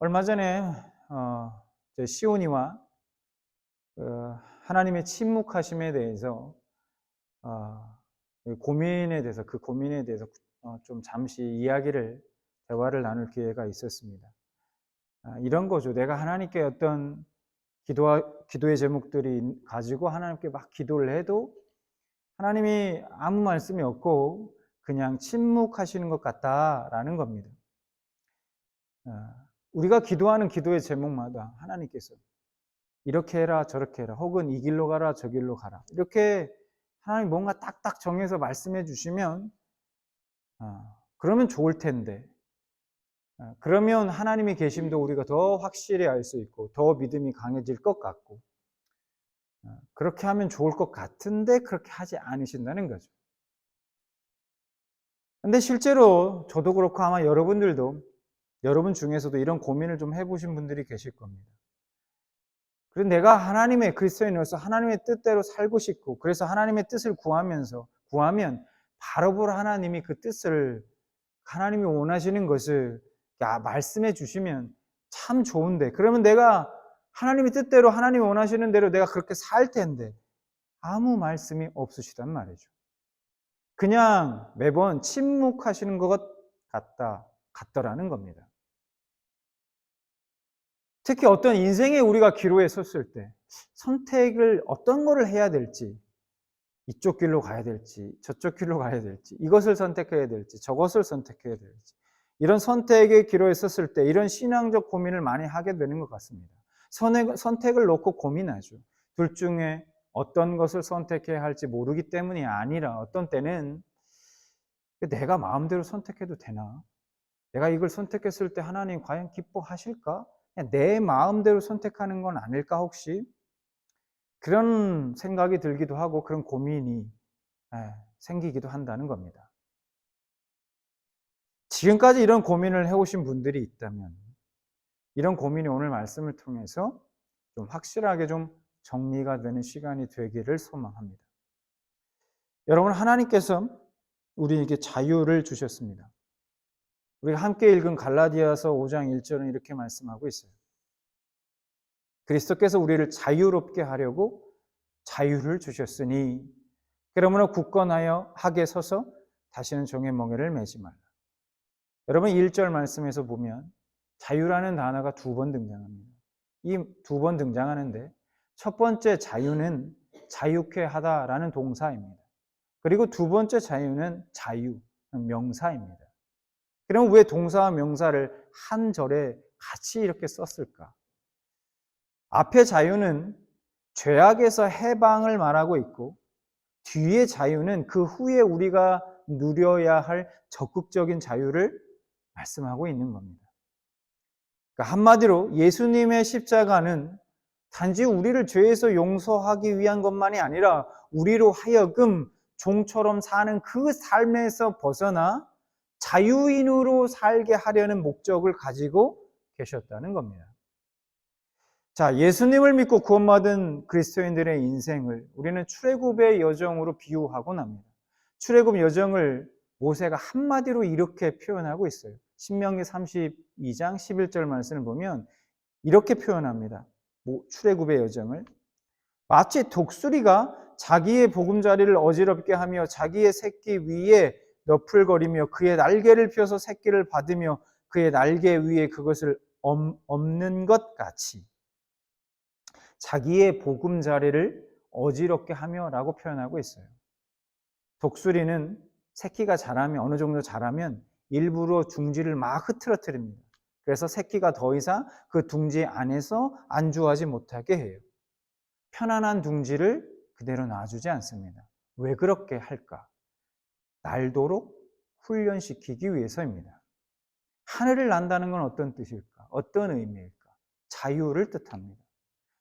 얼마 전에 시온이와 하나님의 침묵하심에 대해서 어, 그 고민에 대해서 좀 잠시 대화를 나눌 기회가 있었습니다. 이런 거죠. 내가 하나님께 어떤 기도의 제목들이 가지고 하나님께 막 기도를 해도 하나님이 아무 말씀이 없고 그냥 침묵하시는 것 같다라는 겁니다. 우리가 기도하는 기도의 제목마다 하나님께서 이렇게 해라 저렇게 해라 혹은 이 길로 가라 저 길로 가라 이렇게 하나님 뭔가 딱딱 정해서 말씀해 주시면 그러면 좋을 텐데 그러면 하나님의 계심도 우리가 더 확실히 알 수 있고 더 믿음이 강해질 것 같고 그렇게 하면 좋을 것 같은데 그렇게 하지 않으신다는 거죠. 근데 실제로 저도 그렇고 아마 여러분 중에서도 이런 고민을 좀 해보신 분들이 계실 겁니다. 그래서 내가 하나님의 그리스도인으로서 하나님의 뜻대로 살고 싶고 그래서 하나님의 뜻을 구하면 바로바로 하나님이 그 뜻을 하나님이 원하시는 것을 말씀해 주시면 참 좋은데 그러면 내가 하나님의 뜻대로 하나님이 원하시는 대로 내가 그렇게 살 텐데 아무 말씀이 없으시단 말이죠. 그냥 매번 침묵하시는 것 같더라는 겁니다. 특히 어떤 인생에 우리가 기로에 섰을 때 선택을 어떤 거를 해야 될지 이쪽 길로 가야 될지 저쪽 길로 가야 될지 이것을 선택해야 될지 저것을 선택해야 될지 이런 선택의 기로에 섰을 때 이런 신앙적 고민을 많이 하게 되는 것 같습니다. 선택을 놓고 고민하죠. 둘 중에 어떤 것을 선택해야 할지 모르기 때문이 아니라 어떤 때는 내가 마음대로 선택해도 되나? 내가 이걸 선택했을 때 하나님 과연 기뻐하실까? 그냥 내 마음대로 선택하는 건 아닐까 혹시? 그런 생각이 들기도 하고 그런 고민이 생기기도 한다는 겁니다. 지금까지 이런 고민을 해오신 분들이 있다면 이런 고민이 오늘 말씀을 통해서 좀 확실하게 좀 정리가 되는 시간이 되기를 소망합니다. 여러분, 하나님께서 우리에게 자유를 주셨습니다. 우리가 함께 읽은 갈라디아서 5장 1절은 이렇게 말씀하고 있어요. 그리스도께서 우리를 자유롭게 하려고 자유를 주셨으니 그러므로 굳건하여 학에 서서 다시는 종의 멍에를 매지 말라. 여러분 1절 말씀에서 보면 자유라는 단어가 2번 등장합니다. 이 2번 등장하는데 첫 번째 자유는 자유케 하다라는 동사입니다. 그리고 두 번째 자유는 자유, 명사입니다. 그럼 왜 동사와 명사를 한 절에 같이 이렇게 썼을까? 앞에 자유는 죄악에서 해방을 말하고 있고 뒤에 자유는 그 후에 우리가 누려야 할 적극적인 자유를 말씀하고 있는 겁니다. 그러니까 한마디로 예수님의 십자가는 단지 우리를 죄에서 용서하기 위한 것만이 아니라 우리로 하여금 종처럼 사는 그 삶에서 벗어나 자유인으로 살게 하려는 목적을 가지고 계셨다는 겁니다. 자, 예수님을 믿고 구원받은 그리스도인들의 인생을 우리는 출애굽의 여정으로 비유하곤 합니다. 출애굽 여정을 모세가 한마디로 이렇게 표현하고 있어요. 신명기 32장 11절 말씀을 보면 이렇게 표현합니다. 출애굽의 여정을 마치 독수리가 자기의 보금자리를 어지럽게 하며 자기의 새끼 위에 너풀거리며 그의 날개를 펴서 새끼를 받으며 그의 날개 위에 그것을 엎는 것 같이 자기의 보금자리를 어지럽게 하며 라고 표현하고 있어요. 독수리는 새끼가 어느 정도 자라면 일부러 둥지를 막 흐트러뜨립니다. 그래서 새끼가 더 이상 그 둥지 안에서 안주하지 못하게 해요. 편안한 둥지를 그대로 놔주지 않습니다. 왜 그렇게 할까? 날도록 훈련시키기 위해서입니다. 하늘을 난다는 건 어떤 뜻일까? 어떤 의미일까? 자유를 뜻합니다.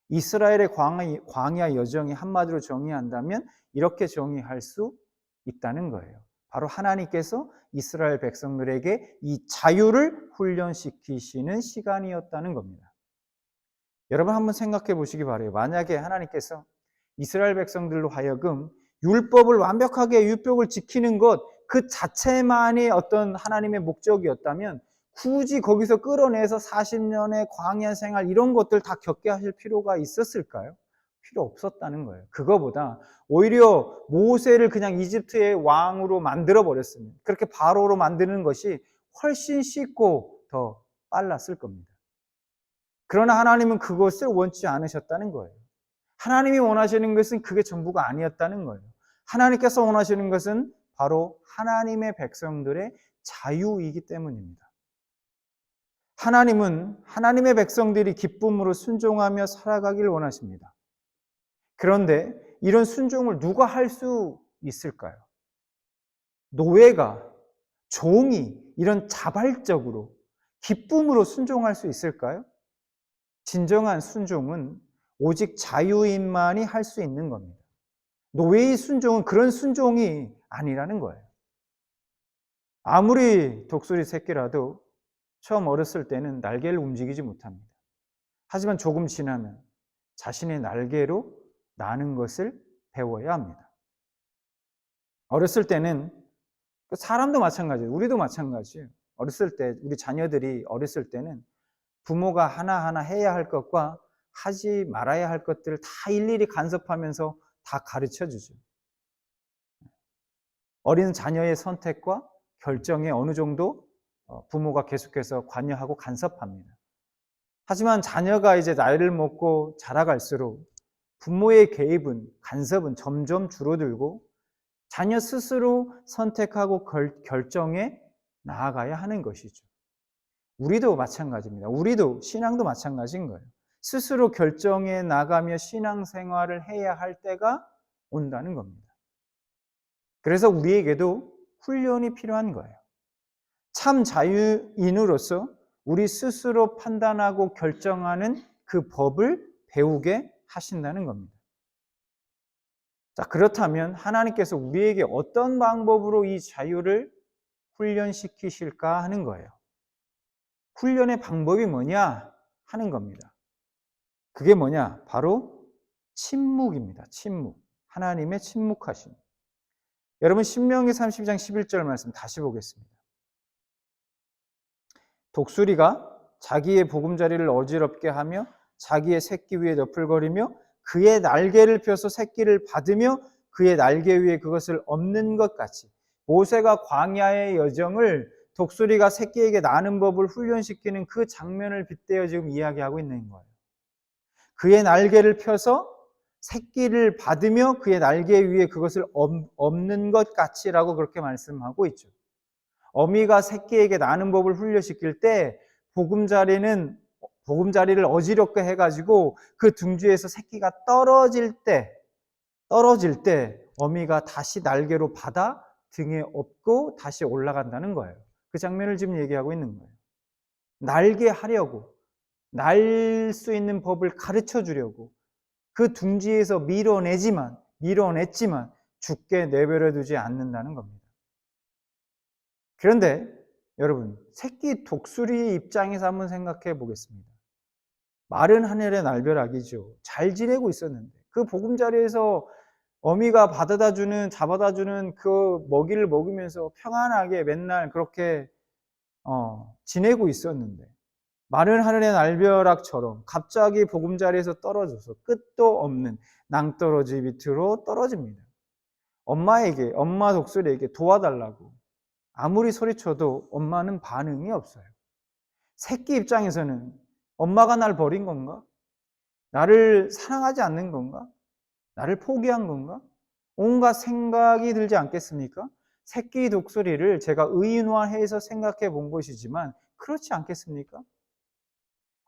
이스라엘의 광야 여정이 한마디로 정의한다면 이렇게 정의할 수 있다는 거예요. 바로 하나님께서 이스라엘 백성들에게 이 자유를 훈련시키시는 시간이었다는 겁니다. 여러분 한번 생각해 보시기 바라요. 만약에 하나님께서 이스라엘 백성들로 하여금 율법을 완벽하게 율법을 지키는 것 그 자체만이 어떤 하나님의 목적이었다면 굳이 거기서 끌어내서 40년의 광야 생활 이런 것들 다 겪게 하실 필요가 있었을까요? 필요 없었다는 거예요. 그거보다 오히려 모세를 그냥 이집트의 왕으로 만들어 버렸습니다. 그렇게 바로로 만드는 것이 훨씬 쉽고 더 빨랐을 겁니다. 그러나 하나님은 그것을 원치 않으셨다는 거예요. 하나님이 원하시는 것은 그게 전부가 아니었다는 거예요. 하나님께서 원하시는 것은 바로 하나님의 백성들의 자유이기 때문입니다. 하나님은 하나님의 백성들이 기쁨으로 순종하며 살아가길 원하십니다. 그런데 이런 순종을 누가 할 수 있을까요? 노예가, 종이 이런 자발적으로 기쁨으로 순종할 수 있을까요? 진정한 순종은 오직 자유인만이 할 수 있는 겁니다. 노예의 순종은 그런 순종이 아니라는 거예요. 아무리 독수리 새끼라도 처음 어렸을 때는 날개를 움직이지 못합니다. 하지만 조금 지나면 자신의 날개로 나는 것을 배워야 합니다. 어렸을 때는 사람도 마찬가지예요. 우리도 마찬가지예요. 어렸을 때 우리 자녀들이 어렸을 때는 부모가 하나하나 해야 할 것과 하지 말아야 할 것들을 다 일일이 간섭하면서 다 가르쳐 주죠. 어린 자녀의 선택과 결정에 어느 정도 부모가 계속해서 관여하고 간섭합니다. 하지만 자녀가 이제 나이를 먹고 자라갈수록 부모의 개입은, 간섭은 점점 줄어들고 자녀 스스로 선택하고 결정에 나아가야 하는 것이죠. 우리도 마찬가지입니다. 우리도 신앙도 마찬가지인 거예요. 스스로 결정해 나가며 신앙생활을 해야 할 때가 온다는 겁니다. 그래서 우리에게도 훈련이 필요한 거예요. 참 자유인으로서 우리 스스로 판단하고 결정하는 그 법을 배우게 하신다는 겁니다. 자, 그렇다면 하나님께서 우리에게 어떤 방법으로 이 자유를 훈련시키실까 하는 거예요. 훈련의 방법이 뭐냐 하는 겁니다. 그게 뭐냐? 바로 침묵입니다. 침묵. 하나님의 침묵하심. 여러분 신명기 30장 11절 말씀 다시 보겠습니다. 독수리가 자기의 보금자리를 어지럽게 하며 자기의 새끼 위에 너풀거리며 그의 날개를 펴서 새끼를 받으며 그의 날개 위에 그것을 엎는 것 같이 모세가 광야의 여정을 독수리가 새끼에게 나는 법을 훈련시키는 그 장면을 빗대어 지금 이야기하고 있는 거예요. 그의 날개를 펴서 새끼를 받으며 그의 날개 위에 그것을 엎는 것 같이라고 그렇게 말씀하고 있죠. 어미가 새끼에게 나는 법을 훈련시킬 때 보금자리를 어지럽게 해가지고 그 둥지에서 새끼가 떨어질 때 어미가 다시 날개로 받아 등에 업고 다시 올라간다는 거예요. 그 장면을 지금 얘기하고 있는 거예요. 날게 하려고, 날 수 있는 법을 가르쳐 주려고 그 둥지에서 밀어냈지만 죽게 내버려 두지 않는다는 겁니다. 그런데 여러분, 새끼 독수리의 입장에서 한번 생각해 보겠습니다. 마른 하늘의 날벼락이죠. 잘 지내고 있었는데 그 보금자리에서 어미가 잡아다 주는 그 먹이를 먹으면서 평안하게 맨날 그렇게 지내고 있었는데 마른 하늘의 날벼락처럼 갑자기 보금자리에서 떨어져서 끝도 없는 낭떠러지 밑으로 떨어집니다. 엄마 독수리에게 도와달라고 아무리 소리쳐도 엄마는 반응이 없어요. 새끼 입장에서는 엄마가 날 버린 건가? 나를 사랑하지 않는 건가? 나를 포기한 건가? 온갖 생각이 들지 않겠습니까? 새끼 독수리를 제가 의인화해서 생각해 본 것이지만 그렇지 않겠습니까?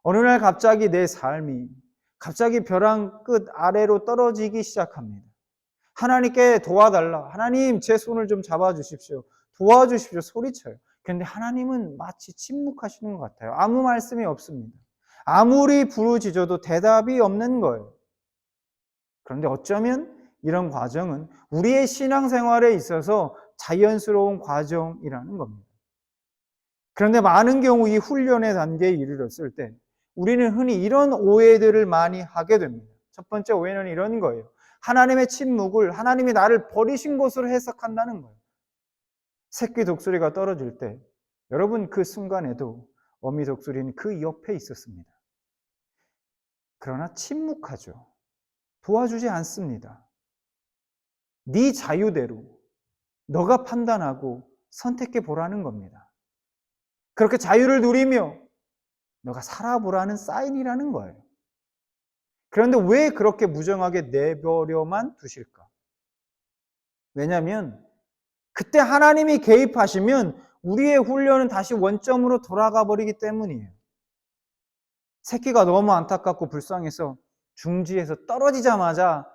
어느 날 갑자기 내 삶이 갑자기 벼랑 끝 아래로 떨어지기 시작합니다. 하나님께 도와달라. 하나님 제 손을 좀 잡아주십시오. 도와주십시오. 소리쳐요. 그런데 하나님은 마치 침묵하시는 것 같아요. 아무 말씀이 없습니다. 아무리 부르짖어도 대답이 없는 거예요. 그런데 어쩌면 이런 과정은 우리의 신앙생활에 있어서 자연스러운 과정이라는 겁니다. 그런데 많은 경우 이 훈련의 단계에 이르렀을 때 우리는 흔히 이런 오해들을 많이 하게 됩니다. 첫 번째 오해는 이런 거예요. 하나님의 침묵을 하나님이 나를 버리신 것으로 해석한다는 거예요. 새끼 독수리가 떨어질 때 여러분, 그 순간에도 어미 독수리는 그 옆에 있었습니다. 그러나 침묵하죠. 도와주지 않습니다. 네 자유대로 너가 판단하고 선택해 보라는 겁니다. 그렇게 자유를 누리며 너가 살아보라는 사인이라는 거예요. 그런데 왜 그렇게 무정하게 내버려만 두실까? 왜냐하면 그때 하나님이 개입하시면 우리의 훈련은 다시 원점으로 돌아가 버리기 때문이에요. 새끼가 너무 안타깝고 불쌍해서 중지에서 떨어지자마자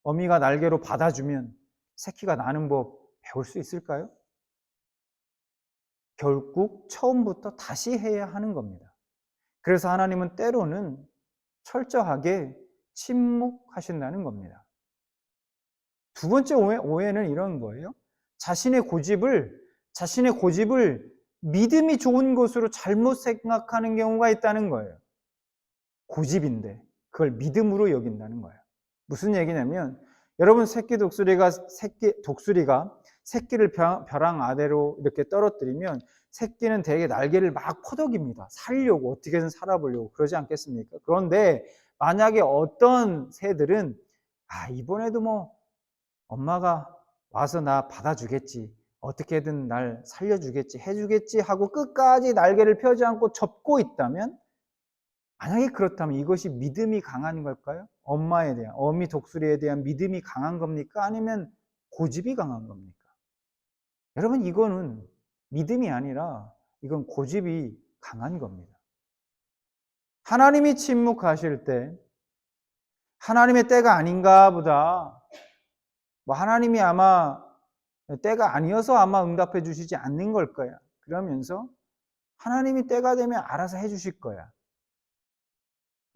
어미가 날개로 받아주면 새끼가 나는 법 배울 수 있을까요? 결국 처음부터 다시 해야 하는 겁니다. 그래서 하나님은 때로는 철저하게 침묵하신다는 겁니다. 두 번째 오해는 이런 거예요. 자신의 고집을 믿음이 좋은 것으로 잘못 생각하는 경우가 있다는 거예요. 고집인데 그걸 믿음으로 여긴다는 거예요. 무슨 얘기냐면, 여러분, 독수리가 새끼를 벼랑 아래로 이렇게 떨어뜨리면 새끼는 되게 날개를 막 퍼덕입니다. 살려고, 어떻게든 살아보려고 그러지 않겠습니까? 그런데 만약에 어떤 새들은 이번에도 뭐 엄마가 와서 나 받아주겠지, 어떻게든 날 살려주겠지, 해주겠지 하고 끝까지 날개를 펴지 않고 접고 있다면, 만약에 그렇다면 이것이 믿음이 강한 걸까요? 어미 독수리에 대한 믿음이 강한 겁니까? 아니면 고집이 강한 겁니까? 여러분, 이거는 믿음이 아니라 이건 고집이 강한 겁니다. 하나님이 침묵하실 때 하나님의 때가 아닌가 보다, 하나님이 아마 때가 아니어서 아마 응답해 주시지 않는 걸 거야, 그러면서 하나님이 때가 되면 알아서 해 주실 거야,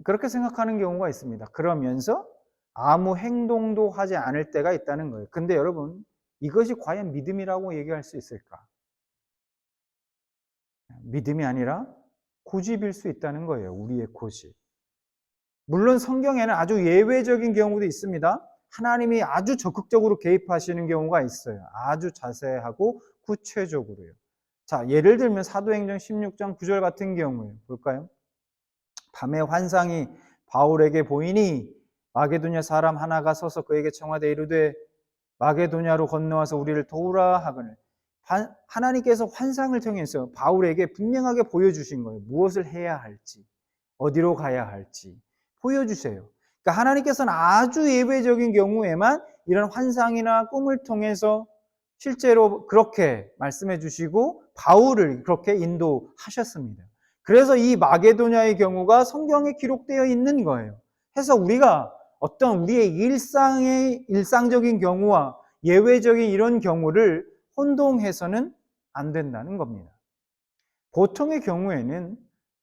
그렇게 생각하는 경우가 있습니다. 그러면서 아무 행동도 하지 않을 때가 있다는 거예요. 근데 여러분, 이것이 과연 믿음이라고 얘기할 수 있을까? 믿음이 아니라 고집일 수 있다는 거예요. 우리의 고집. 물론 성경에는 아주 예외적인 경우도 있습니다. 하나님이 아주 적극적으로 개입하시는 경우가 있어요. 아주 자세하고 구체적으로요. 자, 예를 들면 사도행전 16장 9절 같은 경우에 볼까요? 밤에 환상이 바울에게 보이니 마게도냐 사람 하나가 서서 그에게 청하되 이르되 마게도냐로 건너와서 우리를 도우라 하거늘. 하나님께서 환상을 통해서 바울에게 분명하게 보여주신 거예요. 무엇을 해야 할지, 어디로 가야 할지 보여주세요. 그러니까 하나님께서는 아주 예외적인 경우에만 이런 환상이나 꿈을 통해서 실제로 그렇게 말씀해 주시고 바울을 그렇게 인도하셨습니다. 그래서 이 마게도냐의 경우가 성경에 기록되어 있는 거예요. 해서 우리가 어떤 우리의 일상적인 경우와 예외적인 이런 경우를 혼동해서는 안 된다는 겁니다. 보통의 경우에는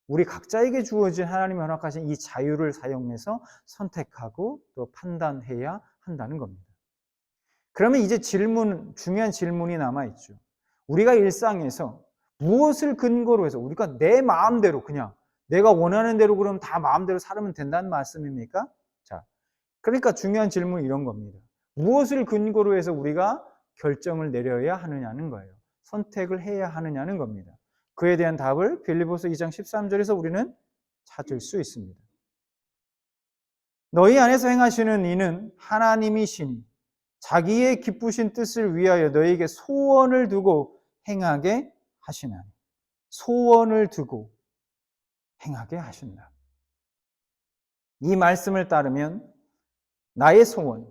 우리 각자에게 주어진 하나님이 허락하신 이 자유를 사용해서 선택하고 또 판단해야 한다는 겁니다. 그러면 이제 중요한 질문이 남아있죠. 우리가 일상에서 무엇을 근거로 해서 우리가 내 마음대로 그냥 내가 원하는 대로 그럼 다 마음대로 살면 된다는 말씀입니까? 자, 그러니까 중요한 질문은 이런 겁니다. 무엇을 근거로 해서 우리가 결정을 내려야 하느냐는 거예요. 선택을 해야 하느냐는 겁니다. 그에 대한 답을 빌립보서 2장 13절에서 우리는 찾을 수 있습니다. 너희 안에서 행하시는 이는 하나님이시니 자기의 기쁘신 뜻을 위하여 너희에게 소원을 두고 행하게 하시나니. 소원을 두고 행하게 하신다. 이 말씀을 따르면 나의 소원,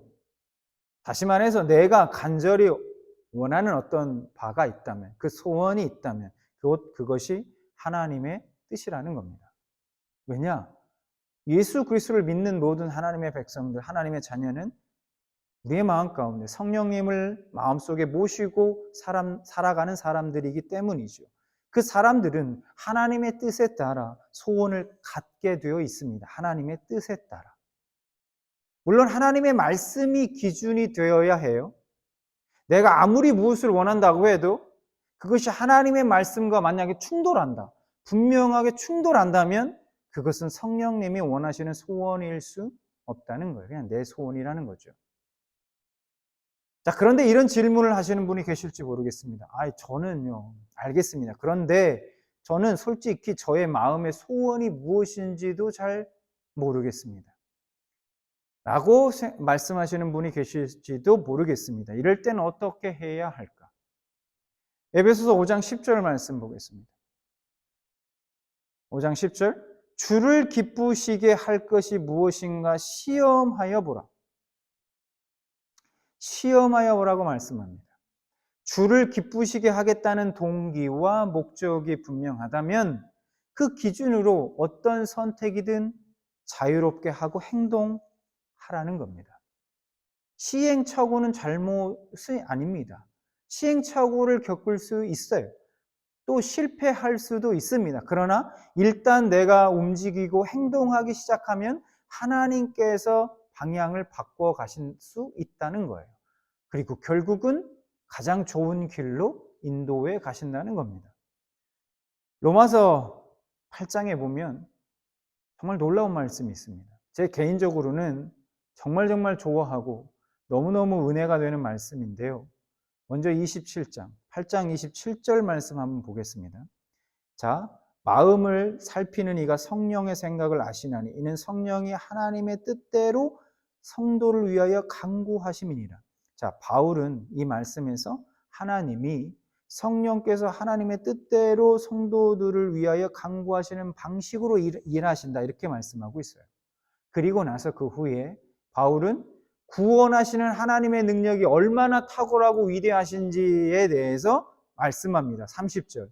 다시 말해서 내가 간절히 원하는 어떤 바가 있다면, 그 소원이 있다면 그것이 하나님의 뜻이라는 겁니다. 왜냐? 예수 그리스도를 믿는 모든 하나님의 백성들, 하나님의 자녀는 우리의 마음 가운데 성령님을 마음속에 모시고 살아가는 사람들이기 때문이죠. 그 사람들은 하나님의 뜻에 따라 소원을 갖게 되어 있습니다. 하나님의 뜻에 따라. 물론 하나님의 말씀이 기준이 되어야 해요. 내가 아무리 무엇을 원한다고 해도 그것이 하나님의 말씀과 만약에 충돌한다, 분명하게 충돌한다면 그것은 성령님이 원하시는 소원일 수 없다는 거예요. 그냥 내 소원이라는 거죠. 자, 그런데 이런 질문을 하시는 분이 계실지 모르겠습니다. 저는요, 알겠습니다. 그런데 저는 솔직히 저의 마음의 소원이 무엇인지도 잘 모르겠습니다. 라고 말씀하시는 분이 계실지도 모르겠습니다. 이럴 때는 어떻게 해야 할까? 에베소서 5장 10절 말씀 보겠습니다. 5장 10절. 주를 기쁘시게 할 것이 무엇인가 시험하여 보라. 시험하여 보라고 말씀합니다. 주를 기쁘시게 하겠다는 동기와 목적이 분명하다면 그 기준으로 어떤 선택이든 자유롭게 하고 행동하라는 겁니다. 시행착오는 잘못이 아닙니다. 시행착오를 겪을 수 있어요. 또 실패할 수도 있습니다. 그러나 일단 내가 움직이고 행동하기 시작하면 하나님께서 방향을 바꿔 가실 수 있다는 거예요. 그리고 결국은 가장 좋은 길로 인도해 가신다는 겁니다. 로마서 8장에 보면 정말 놀라운 말씀이 있습니다. 제 개인적으로는 정말 좋아하고 너무너무 은혜가 되는 말씀인데요. 먼저 27장, 8장 27절 말씀 한번 보겠습니다. 자, 마음을 살피는 이가 성령의 생각을 아시나니 이는 성령이 하나님의 뜻대로 성도를 위하여 간구하심이니라. 자, 바울은 이 말씀에서 하나님이 성령께서 하나님의 뜻대로 성도들을 위하여 간구하시는 방식으로 일하신다 이렇게 말씀하고 있어요. 그리고 나서 그 후에 바울은 구원하시는 하나님의 능력이 얼마나 탁월하고 위대하신지에 대해서 말씀합니다. 30절.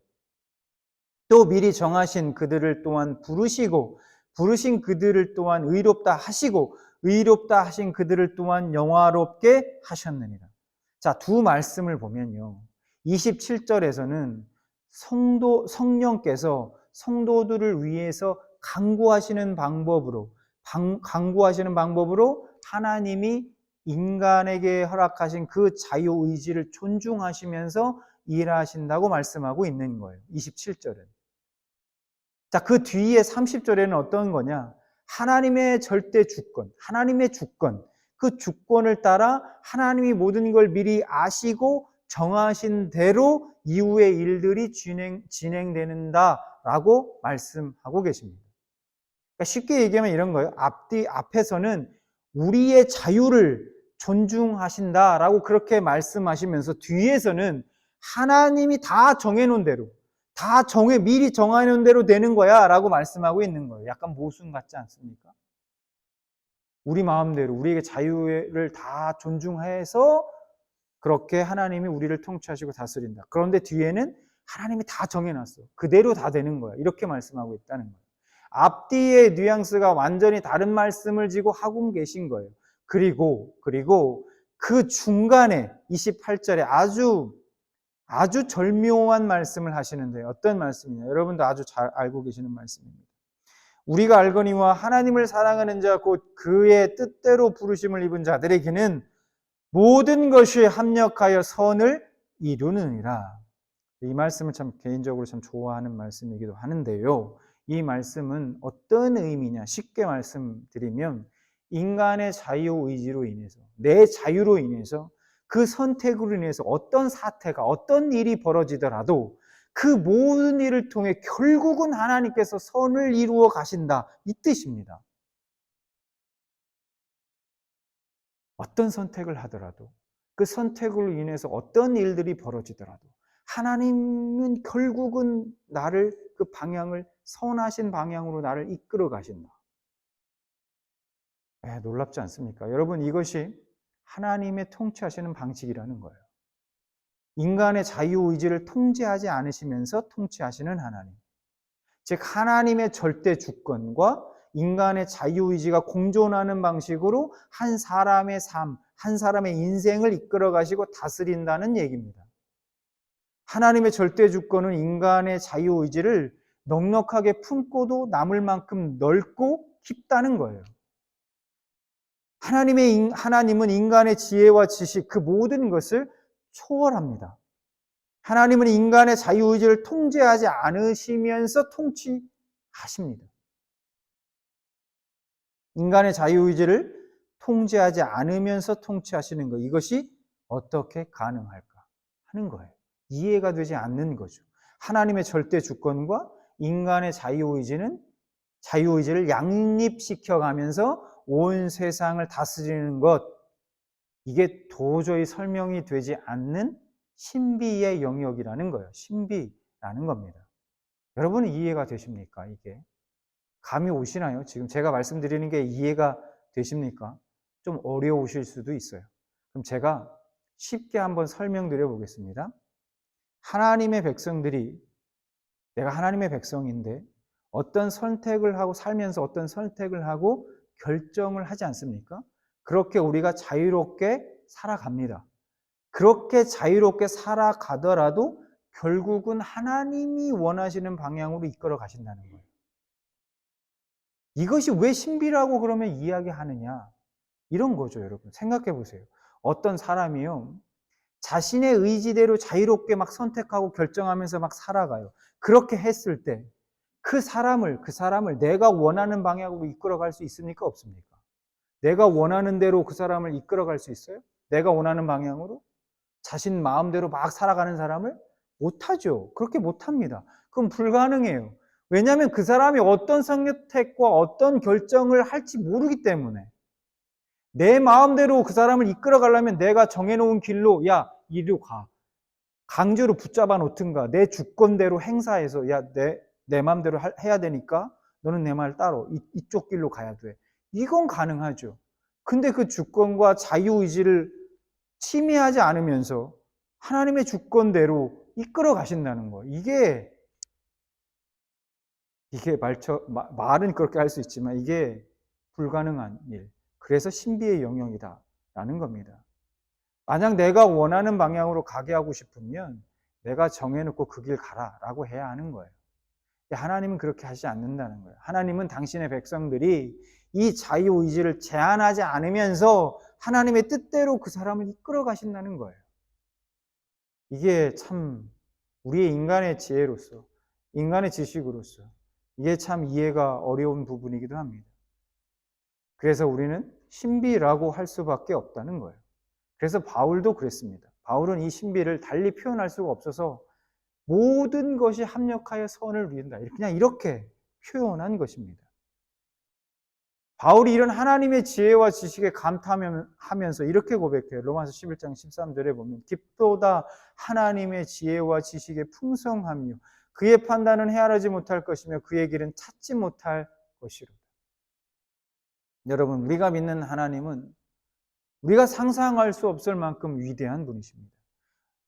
또 미리 정하신 그들을 또한 부르시고 부르신 그들을 또한 의롭다 하시고 의롭다 하신 그들을 또한 영화롭게 하셨느니라. 자, 두 말씀을 보면요. 27절에서는 성령께서 성도들을 위해서 간구하시는 방법으로 하나님이 인간에게 허락하신 그 자유의지를 존중하시면서 일하신다고 말씀하고 있는 거예요. 27절은. 자, 그 뒤에 30절에는 어떤 거냐? 하나님의 절대 주권, 하나님의 주권, 그 주권을 따라 하나님이 모든 걸 미리 아시고 정하신 대로 이후의 일들이 진행된다라고 말씀하고 계십니다. 그러니까 쉽게 얘기하면 이런 거예요. 앞에서는 우리의 자유를 존중하신다라고 그렇게 말씀하시면서 뒤에서는 하나님이 다 정해놓은 대로 미리 정해놓은 대로 되는 거야 라고 말씀하고 있는 거예요. 약간 모순 같지 않습니까? 우리 마음대로 우리에게 자유를 다 존중해서 그렇게 하나님이 우리를 통치하시고 다스린다. 그런데 뒤에는 하나님이 다 정해놨어. 그대로 다 되는 거야. 이렇게 말씀하고 있다는 거예요. 앞뒤의 뉘앙스가 완전히 다른 말씀을 지고 하고 계신 거예요. 그리고 그 중간에 28절에 아주 절묘한 말씀을 하시는데 어떤 말씀이냐? 여러분도 아주 잘 알고 계시는 말씀입니다. 우리가 알거니와 하나님을 사랑하는 자 곧 그의 뜻대로 부르심을 입은 자들에게는 모든 것이 합력하여 선을 이루느니라. 이 말씀을 참 개인적으로 참 좋아하는 말씀이기도 하는데요. 이 말씀은 어떤 의미냐? 쉽게 말씀드리면 인간의 자유의지로 인해서 내 자유로 인해서 그 선택으로 인해서 어떤 사태가 어떤 일이 벌어지더라도 그 모든 일을 통해 결국은 하나님께서 선을 이루어 가신다 이 뜻입니다. 어떤 선택을 하더라도 그 선택으로 인해서 어떤 일들이 벌어지더라도 하나님은 결국은 나를 그 방향을 선하신 방향으로 나를 이끌어 가신다. 놀랍지 않습니까? 여러분 이것이 하나님의 통치하시는 방식이라는 거예요. 인간의 자유의지를 통제하지 않으시면서 통치하시는 하나님. 즉 하나님의 절대 주권과 인간의 자유의지가 공존하는 방식으로 한 사람의 삶, 한 사람의 인생을 이끌어 가시고 다스린다는 얘기입니다. 하나님의 절대 주권은 인간의 자유의지를 넉넉하게 품고도 남을 만큼 넓고 깊다는 거예요. 하나님은 인간의 지혜와 지식 그 모든 것을 초월합니다. 하나님은 인간의 자유의지를 통제하지 않으시면서 통치하십니다. 인간의 자유의지를 통제하지 않으면서 통치하시는 것, 이것이 어떻게 가능할까 하는 거예요. 이해가 되지 않는 거죠. 하나님의 절대 주권과 인간의 자유의지를 양립시켜 가면서 온 세상을 다스리는 것, 이게 도저히 설명이 되지 않는 신비의 영역이라는 거예요. 신비라는 겁니다. 여러분은 이해가 되십니까? 이게 감이 오시나요? 지금 제가 말씀드리는 게 이해가 되십니까? 좀 어려우실 수도 있어요. 그럼 제가 쉽게 한번 설명드려 보겠습니다. 하나님의 백성들이, 내가 하나님의 백성인데 어떤 선택을 하고 살면서 어떤 선택을 하고 결정을 하지 않습니까? 그렇게 우리가 자유롭게 살아갑니다. 그렇게 자유롭게 살아가더라도 결국은 하나님이 원하시는 방향으로 이끌어 가신다는 거예요. 이것이 왜 신비라고 그러면 이야기하느냐? 이런 거죠, 여러분. 생각해 보세요. 어떤 사람이요, 자신의 의지대로 자유롭게 막 선택하고 결정하면서 막 살아가요. 그렇게 했을 때 그 사람을 내가 원하는 방향으로 이끌어 갈 수 있습니까? 없습니까? 내가 원하는 대로 그 사람을 이끌어 갈 수 있어요? 내가 원하는 방향으로? 자신 마음대로 막 살아가는 사람을? 못하죠. 그렇게 못합니다. 그럼 불가능해요. 왜냐하면 그 사람이 어떤 선택과 어떤 결정을 할지 모르기 때문에. 내 마음대로 그 사람을 이끌어 가려면 내가 정해놓은 길로, 야, 이리로 가. 강제로 붙잡아 놓든가, 내 주권대로 행사해서, 야, 내 마음대로 해야 되니까 너는 내 말 따라. 이쪽 길로 가야 돼. 이건 가능하죠. 근데 그 주권과 자유의지를 침해하지 않으면서 하나님의 주권대로 이끌어 가신다는 거예요. 이게 말은 그렇게 할 수 있지만 이게 불가능한 일. 그래서 신비의 영역이다라는 겁니다. 만약 내가 원하는 방향으로 가게 하고 싶으면 내가 정해놓고 그 길 가라라고 해야 하는 거예요. 하나님은 그렇게 하지 않는다는 거예요. 하나님은 당신의 백성들이 이 자유의지를 제한하지 않으면서 하나님의 뜻대로 그 사람을 이끌어 가신다는 거예요. 이게 참 우리의 인간의 지혜로서, 인간의 지식으로서 이게 참 이해가 어려운 부분이기도 합니다. 그래서 우리는 신비라고 할 수밖에 없다는 거예요. 그래서 바울도 그랬습니다. 바울은 이 신비를 달리 표현할 수가 없어서 모든 것이 합력하여 선을 이룬다. 그냥 이렇게 표현한 것입니다. 바울이 이런 하나님의 지혜와 지식에 감탄하면서 이렇게 고백해요. 로마서 11장 13절에 보면 깊도다 하나님의 지혜와 지식의 풍성함이요 그의 판단은 헤아리지 못할 것이며 그의 길은 찾지 못할 것이로다. 여러분, 우리가 믿는 하나님은 우리가 상상할 수 없을 만큼 위대한 분이십니다.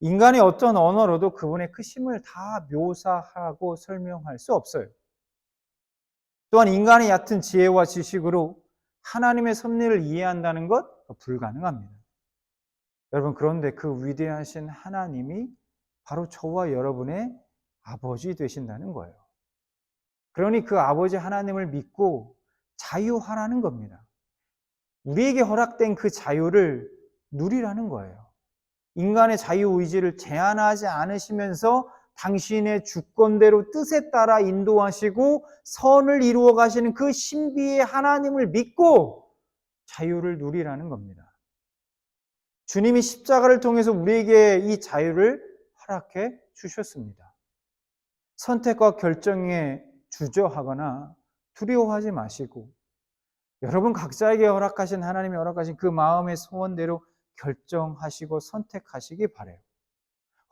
인간의 어떤 언어로도 그분의 크심을 다 묘사하고 설명할 수 없어요. 또한 인간의 얕은 지혜와 지식으로 하나님의 섭리를 이해한다는 것 불가능합니다. 여러분, 그런데 그 위대하신 하나님이 바로 저와 여러분의 아버지 되신다는 거예요. 그러니 그 아버지 하나님을 믿고 자유하라는 겁니다. 우리에게 허락된 그 자유를 누리라는 거예요. 인간의 자유의지를 제한하지 않으시면서 당신의 주권대로 뜻에 따라 인도하시고 선을 이루어 가시는 그 신비의 하나님을 믿고 자유를 누리라는 겁니다. 주님이 십자가를 통해서 우리에게 이 자유를 허락해 주셨습니다. 선택과 결정에 주저하거나 두려워하지 마시고 여러분 각자에게 허락하신 하나님이 허락하신 그 마음의 소원대로 결정하시고 선택하시기 바라요.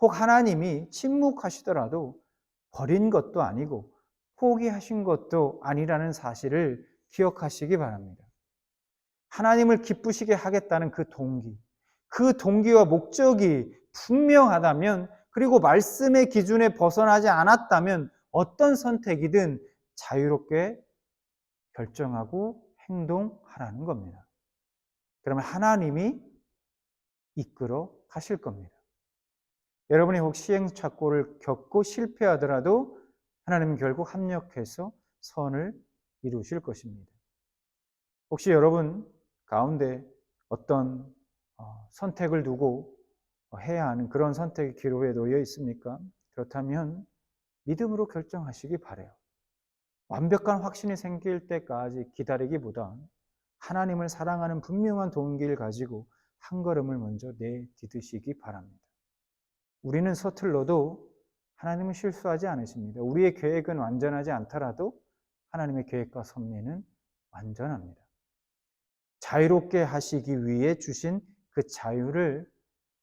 혹 하나님이 침묵하시더라도 버린 것도 아니고 포기하신 것도 아니라는 사실을 기억하시기 바랍니다. 하나님을 기쁘시게 하겠다는 그 동기와 목적이 분명하다면 그리고 말씀의 기준에 벗어나지 않았다면 어떤 선택이든 자유롭게 결정하고 행동하라는 겁니다. 그러면 하나님이 이끌어 가실 겁니다. 여러분이 혹 시행착오를 겪고 실패하더라도 하나님은 결국 합력해서 선을 이루실 것입니다. 혹시 여러분 가운데 어떤 선택을 두고 해야 하는 그런 선택의 기로에 놓여 있습니까? 그렇다면 믿음으로 결정하시기 바라요. 완벽한 확신이 생길 때까지 기다리기보다 하나님을 사랑하는 분명한 동기를 가지고 한 걸음을 먼저 내디디시기 바랍니다. 우리는 서툴러도 하나님은 실수하지 않으십니다. 우리의 계획은 완전하지 않더라도 하나님의 계획과 섭리는 완전합니다. 자유롭게 하시기 위해 주신 그 자유를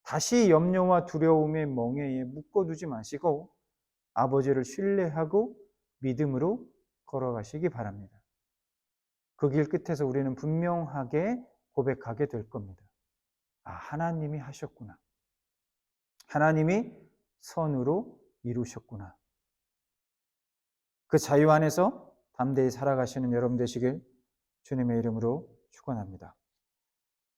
다시 염려와 두려움의 멍에에 묶어두지 마시고 아버지를 신뢰하고 믿음으로 걸어가시기 바랍니다. 그 길 끝에서 우리는 분명하게 고백하게 될 겁니다. 아, 하나님이 하셨구나. 하나님이 선으로 이루셨구나. 그 자유 안에서 담대히 살아가시는 여러분 되시길 주님의 이름으로 축원합니다.